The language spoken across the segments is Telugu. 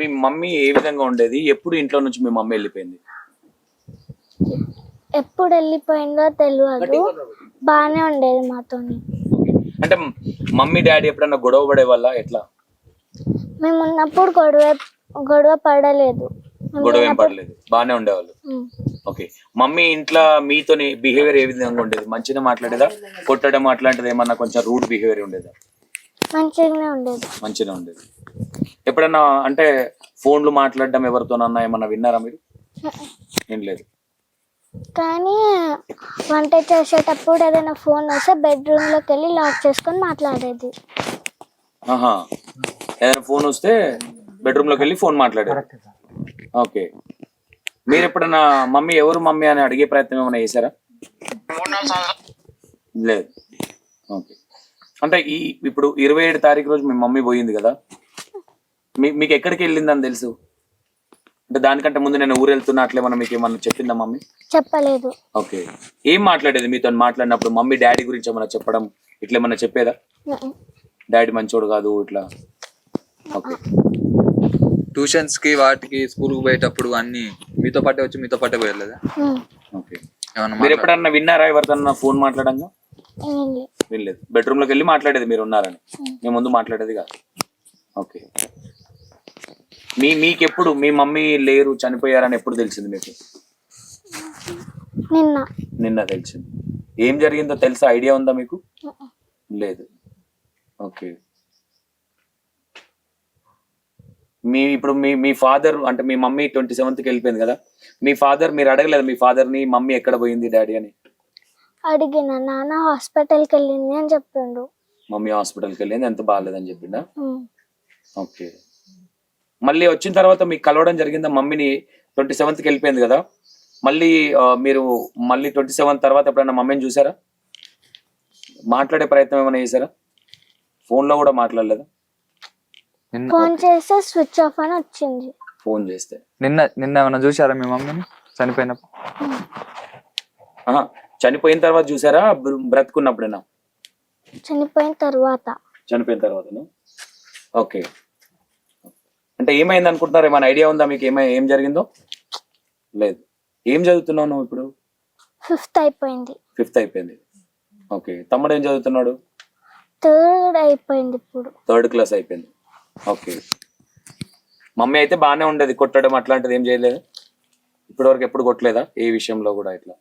మీ మమ్మీ ఏ విధంగా ఉండేది? ఎప్పుడు ఇంట్లో నుంచి మీ మమ్మీ వెళ్ళిపోయింది? ఎప్పుడు వెళ్ళిపోయిందో తెలియదు, బాగానే ఉండేది మాతోని. అంటే మమ్మీ డాడీ ఎప్పుడన్నా గొడవ పడే వల్ల ఎట్లా? మేము ఉన్నప్పుడు గొడవ పడలేదు. గొడవ ఏం పడలేదు, బాగానే ఉండేవాళ్ళు. ఓకే, మమ్మీ ఇంట్లో మీతోని బిహేవియర్ ఏ విధంగా ఉండేది? మంచిగా మాట్లాడేదా? కొట్టడం అట్లాంటిది ఏమన్నా కొంచెం రూడ్ బిహేవియర్ ఉండేదా? మంచిగానే ఉండేది. మంచిగా ఉండేది. ఎప్పుడన్నా అంటే ఫోన్లు మాట్లాడడం ఎవరితోనన్నా ఏమన్నా విన్నారా మీరు? ఏం లేదు. కానీ వంట చేసేటప్పుడు ఏదైనా ఫోన్ వస్తే బెడ్రూమ్ లోకి వెళ్ళి లాక్ చేసుకొని మాట్లాడేది. ఆహా, ఏదైనా ఫోన్ వస్తే బెడ్రూమ్ లోకి వెళ్ళి ఫోన్ మాట్లాడేది. ఓకే, మీరు ఎప్పుడన్నా మమ్మీ ఎవరు మమ్మీ అని అడిగే ప్రయత్నం ఏమైనా చేశారా? లేదు. ఓకే, అంటే ఇప్పుడు 27 తారీఖు రోజు మీ మమ్మీ పోయింది కదా, మీకు ఎక్కడికి వెళ్ళిందని తెలుసు? అంటే దానికంటే ముందు నేను ఊరు వెళ్తున్నా అట్లేమన్నా మీకు ఏమన్నా చెప్పిందా మమ్మీ? చెప్పలేదు. ఓకే, ఏం మాట్లాడేది మీతో మాట్లాడినప్పుడు? మమ్మీ డాడీ గురించి ఏమన్నా చెప్పడం ఇట్లా ఏమన్నా చెప్పేదా? డాడీ మంచోడు కాదు ఇట్లా? ఓకే, ట్యూషన్స్ కి వాటికి స్కూల్ కు పోయేటప్పుడు అన్ని మీతో పాటే వచ్చి మీతో పాటే పోయలేదా? ఓకే, మీరు ఎప్పుడన్నా విన్నారా ఎవరితో ఫోన్ మాట్లాడంగా? వినలేదు. బెడ్రూమ్ లోకి వెళ్ళి మాట్లాడేది మీరు ఉన్నారని, మీ ముందు మాట్లాడేది కాదు. ఓకే, మీకెప్పుడు మీ మమ్మీ లేరు చనిపోయారని ఎప్పుడు తెలిసింది మీకు? నిన్న తెలిసింది. ఏం జరిగిందో తెలుసా? ఐడియా ఉందా మీకు? లేదు. ఓకే, ఇప్పుడు మీ ఫాదర్ అంటే మీ మమ్మీ 27కి వెళ్ళిపోయింది కదా, మీ ఫాదర్ మీరు అడగలేదు మీ ఫాదర్ ని మమ్మీ ఎక్కడ పోయింది డాడీ అని? అడిగిన, నాన్న హాస్పిటల్కి వెళ్ళింది అని చెప్పిండు. మమ్మీ హాస్పిటల్కి వెళ్ళింది, ఎంత బాగాలేదని చెప్పిండా? ఓకే, మళ్ళీ వచ్చిన తర్వాత మీకు కలవడం జరిగిందా? మమ్మీని 27కి వెళ్ళిపోయింది కదా, మళ్ళీ మీరు మళ్ళీ 27 తర్వాత ఎప్పుడైనా మమ్మీని చూసారా? మాట్లాడే ప్రయత్నం ఏమైనా చేశారా? ఫోన్ లో కూడా మాట్లాడలేదా? ఫోన్ చేస్తే స్విచ్ ఆఫ్ అని వచ్చింది. ఫోన్ చేస్తే నిన్న ఏమైనా చూసారా మీ మమ్మీని చనిపోయినప్పుడు? చనిపోయిన తర్వాత చూసారా? బ్రతుకున్నప్పుడేనా? చనిపోయిన తర్వాతనా? ఓకే, అంటే ఏమైంది అనుకుంటున్నారు? ఏమైనా ఐడియా ఉందా మీకు? ఏం జరిగిందో? లేదు. ఏం చదువుతున్నావు నువ్వు ఇప్పుడు? 5th అయిపోయింది. 5th అయిపోయింది. ఓకే, తమ్ముడు ఏం చదువుతున్నాడు? 3rd అయిపోయింది ఇప్పుడు. 3rd క్లాస్ అయిపోయింది. ఓకే, మమ్మీ అయితే బాగానే ఉండేది, కొట్టడం అట్లాంటిది ఏం చేయలేదు ఇప్పటి వరకు? ఎప్పుడు కొట్టలేదా ఏ విషయంలో కూడా? ఇట్లా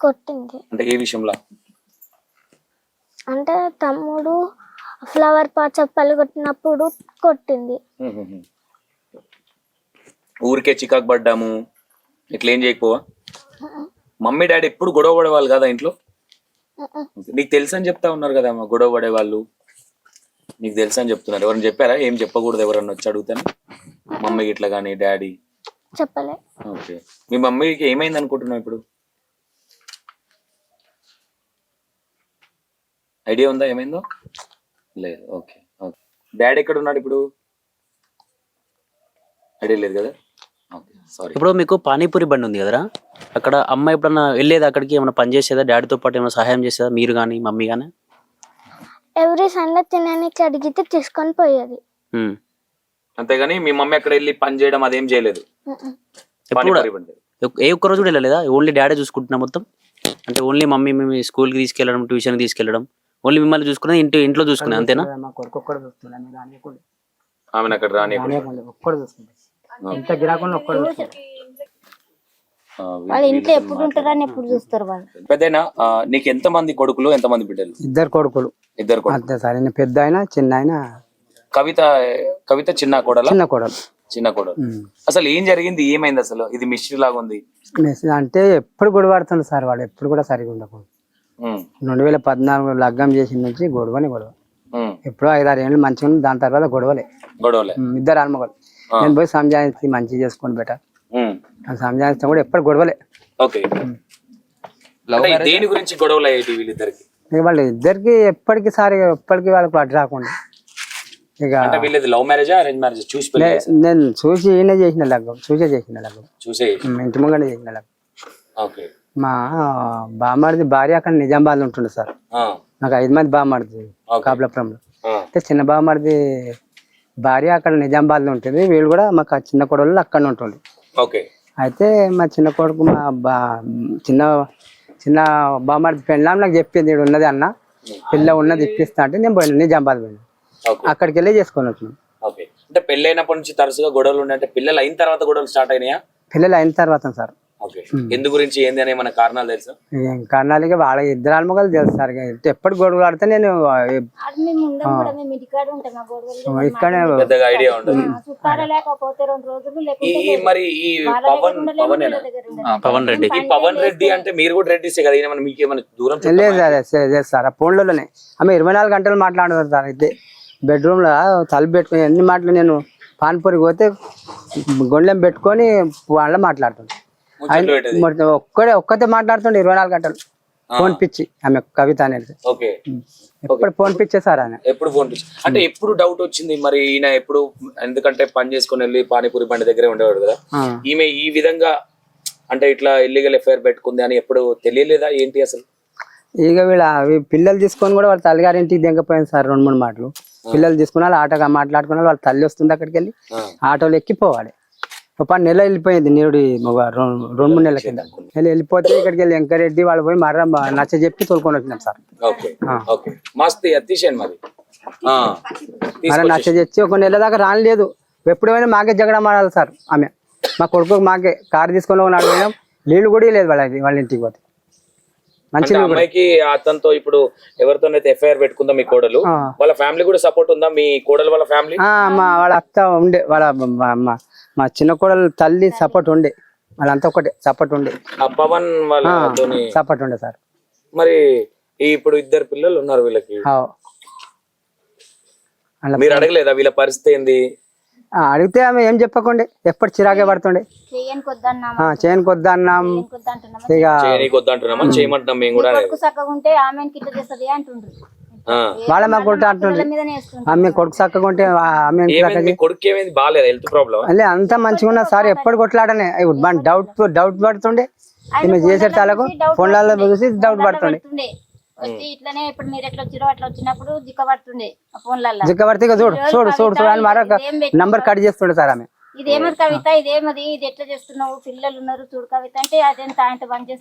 కొట్టింది అంటే ఏ విషయంలో? అంటే తమ్ముడు ఫ్లవర్ పాట్స్ పలుగొట్టినప్పుడు కొట్టింది. ఊరికే చికాకు పడ్డాము ఇట్లా ఏం చేయకపోవా? మమ్మీ డాడీ ఎప్పుడు గొడవ పడేవాళ్ళు కదా ఇంట్లో? నీకు తెలుసు అని చెప్తా ఉన్నారు కదా గొడవ పడేవాళ్ళు, నీకు తెలుసు అని చెప్తున్నారు. ఎవరైనా చెప్పారా ఏం చెప్పకూడదు ఎవరన్నా వచ్చి అడుగుతాను? మమ్మీకి ఇట్లా కానీ డాడీ చెప్పలే. ఓకే, మీ మమ్మీకి ఏమైంది అనుకుంటున్నావు ఇప్పుడు? ఐడియా ఉందా ఏమైందో? లేదు. ఓకే, ఓకే, డాడీ ఎక్కడ ఉన్నాడు ఇప్పుడు? ఐడియా లేదు కదా? Okay, sorry. ఇప్పుడు మీకు పానీపూరి బండి ఉంది కదరా, అక్కడ అమ్మ ఎప్పుడన్నా వెళ్ళేది అక్కడికి? ఏమైనా పని చేసేదా డాడీతో పాటు? ఏమైనా సహాయం చేసేదా మీరు కానీ మమ్మీ కానీ? ఎవ్రీ సండే తినడానికి అడిగితే తీసుకొని పోయేది. అంతేగాని మీ మమ్మీ అక్కడ వెళ్ళి పని చేయడం అదేం చేయలేదు? ఏ ఒక్క రోజు కూడా వెళ్ళలేదా? ఓన్లీ డాడీ చూసుకుంటున్నా మొత్తం? అంటే ఓన్లీ మమ్మీ మేము స్కూల్కి తీసుకెళ్ళడం, ట్యూషన్కి తీసుకెళ్ళడం, ఓన్లీ మిమ్మల్ని చూసుకునే ఇంట్లో చూసుకునే అంతేనా? ఆమెను అక్కడ రాని ఇంట్లో ఎప్పుడు ఉంటారని ఎప్పుడు చూస్తారు వాళ్ళు. పెద్దయినా నీకు ఎంత మంది కొడుకులు ఎంత మంది బిడ్డలు? 2 కొడుకులు. 2 కొడుకులు. సరే, పెద్ద ఆయన చిన్న ఆయన. కవిత చిన్న కోడలు. చిన్న కోడలు. అసలు ఏం జరిగింది? ఏమైంది అసలు? ఇది మిస్టరీ లాగా ఉంది. అంటే ఎప్పుడు గొడవ పడుతుంది సార్, వాళ్ళు ఎప్పుడు కూడా సరిగా ఉండకూడదు. 2014 లగ్గం చేసిన నుంచి గొడవ. ఎప్పుడో 5-6 ఏళ్ళు మంచిగా ఉంది, దాని తర్వాత గొడవలే. 2 ఆల్మగలు. నేను పోయి సంజాయిస్తే మంచిగా చేసుకొని బెటర్ సంజాయిస్తాం కూడా ఎప్పుడు గొడవలే. దేని గురించి గొడవలు అయ్యేటి వీళ్ళిద్దరికి? వాళ్ళు ఇద్దరికి ఎప్పటికీ వాళ్ళకి అడ్డు రాకుండా. ఇక లవ్ మ్యారేజ్ అరేంజ్ మ్యారేజ్? నేను చూసి చేసిన లగ్గం, చూసే ఇంటి ముంగనే చేసిన లగ్గం. మా బామ్మడిది భార్య అక్కడ నిజామాబాద్ ఉంటుండే సార్. నాకు 5 మంది బామ్మడిది కాపులాపురంలో. అంటే చిన్న బామ్మడిది భార్య అక్కడ నిజామాబాద్ లో ఉంటుంది, వీళ్ళు కూడా మాకు ఆ చిన్న కొడవలు అక్కడ ఉంటుంది. ఓకే. అయితే మా చిన్న కొడుకు మా చిన్న చిన్న బామ్మర్ది పెళ్ళాం నాకు చెప్పింది, ఇక్కడ ఉన్నది అన్న పిల్ల ఉన్నది ఇప్పిస్తా అంటే నేను పోయినా నిజామాబాద్ పోయినా, ఓకే. అక్కడికి వెళ్ళి చేసుకొని వచ్చినాం. ఓకే. అంటే పెళ్ళైనప్పటి నుంచి తరచుగా గొడవలు ఉన్నాయి, అంటే పిల్లలు అయిన తర్వాత గొడవలు స్టార్ట్ అయినాయా? పిల్లలు అయిన తర్వాత సార్. ఓకే. ఎందు గురించి ఏంది అనే మన కారణాలు తెలుసా? ఏం కారణాలుగా వాళ్ళ ఇద్దరు ఆల్మగలు తెలుసు సార్. ఎప్పుడు గొడవలు ఆడితే నేను అది మేము ఉండం కూడా, మేము ఇంటికాడ ఉంటాం. ఆ గొడవలు ఇక్కడే పెద్దగా ఐడియా ఉండదు. చుట్టాలు లేకపోతే 2 రోజులు ఈ లేకుంటే మరి ఈ పవన్ రెడ్డి. ఈ పవన్ రెడ్డి అంటే మీరు కూడా రెడ్డిసే కదా, ఈయన మీకు ఏమైనా దూరం లేదు సార్, లేదు సార్. ఆ ఫోన్లోనే ఆమె 24 గంటలు మాట్లాడుతారు సార్. అయితే బెడ్రూమ్ లో తలుపు పెట్టుకుని ఎన్ని మాటలు, నేను పాన్పూరికి పోతే గొండెం పెట్టుకొని వాళ్ళ మాట్లాడుతాను. ఒక్కతే మాట్లాడుతుండే 24 గంటలు ఫోన్ పిచ్చి ఆమె కవిత అనేది. ఓకే. ఎప్పుడు ఫోన్ పిచ్చే సార్ ఆయన. ఎప్పుడు ఫోన్ పిచ్చి అంటే ఎప్పుడు డౌట్ వచ్చింది మరి ఈయన ఎప్పుడు, ఎందుకంటే పని చేసుకుని వెళ్ళి పానీపూరి బండి దగ్గరే ఉండేవాడు కదా, ఈమె ఈ విధంగా అంటే ఇట్లా ఇల్లీగల్ ఎఫ్ఐఆర్ పెట్టుకుంది అని ఎప్పుడు తెలియలేదా ఏంటి అసలు? ఇక వీళ్ళ పిల్లలు తీసుకొని కూడా వాళ్ళ తల్లిగారింటికి దిగపోయింది సార్. 2-3 మాటలు పిల్లలు తీసుకున్నా ఆటోగా మాట్లాడుకున్నా, వాళ్ళ తల్లి వస్తుంది అక్కడికి వెళ్ళి ఆటోలు ఎక్కిపోవాలి. ఒక 10 నెలలు వెళ్ళిపోయింది, నేడు 2-3 నెలల కింద వెళ్ళిపోతే ఇక్కడికి వెళ్ళి వెంకరెడ్డి వాళ్ళు పోయి మర్ర నచ్చ చెప్పి తోలుకొని వచ్చినాం సార్. మస్తు అతిశయం మరి మరి నచ్చ తెచ్చి 1 నెల దాకా రానిలేదు. ఎప్పుడైనా మాకే జగడ మారాలి సార్. ఆమె మా కొడుకు మాకే కారు తీసుకొని పోయినాం, నీళ్ళు కూడా లేదు వాళ్ళ ఇంటికి పోతే. మంచి అమ్మాయికి అతనితో ఇప్పుడు ఎవరితోనైతే ఎఫ్ఐఆర్ పెట్టుకుందా మీ కోడలు, వాళ్ళ ఫ్యామిలీ కూడా సపోర్ట్ ఉందా మీ కోడలు వాళ్ళ ఫ్యామిలీ? వాళ్ళ అత్త ఉండే, వాళ్ళ మా చిన్న కోడలు తల్లి సపోర్ట్ ఉండే, వాళ్ళంతా ఒకటే సపోర్ట్ ఉండే. పవన్ వాళ్ళ సపోర్ట్ ఉండే సార్. మరి ఇప్పుడు 2 పిల్లలు ఉన్నారు వీళ్ళకి, మీరు అడగలేదా వీళ్ళ పరిస్థితి ఏంది? అడిగితే ఆమె ఏం చెప్పకుండే, ఎప్పుడు చిరాకే పడుతుండే. చేయని కొద్దన్నాం, ఇక చేయమంటున్నాం మేము కూడా. వాళ్ళ మా కొడుకు అంటుండ్రి, ఆమె కొడుకు చక్కగా ఉంటే ఆమె కొడుకు ఏమైంది బాగాలేదు, హెల్త్ ప్రాబ్లం అదే అంతా మంచిగా ఉన్నా సార్. ఎప్పుడు కొట్లాడనే డౌట్ పడుతుండే, ఈమె చేసే తాలకు ఫోన్లలో చూసి డౌట్ పడుతుండే. ఇట్లనే ఇప్పుడు మీరు ఎట్లా వచ్చిరో అట్లా వచ్చినప్పుడు జిక్క పడుతుండే ఫోన్లలో. జిక్క పడితే చూడు అని మరొక నంబర్ కట్ చేస్తుండే సార్ ఆమె. ఇదేమది కవిత, ఇదేమది, ఇది ఎట్లా చేస్తున్నావు, పిల్లలు ఉన్నారు చూడు కవిత అంటే, అదేంత ఆయన బంద్ చేస్తే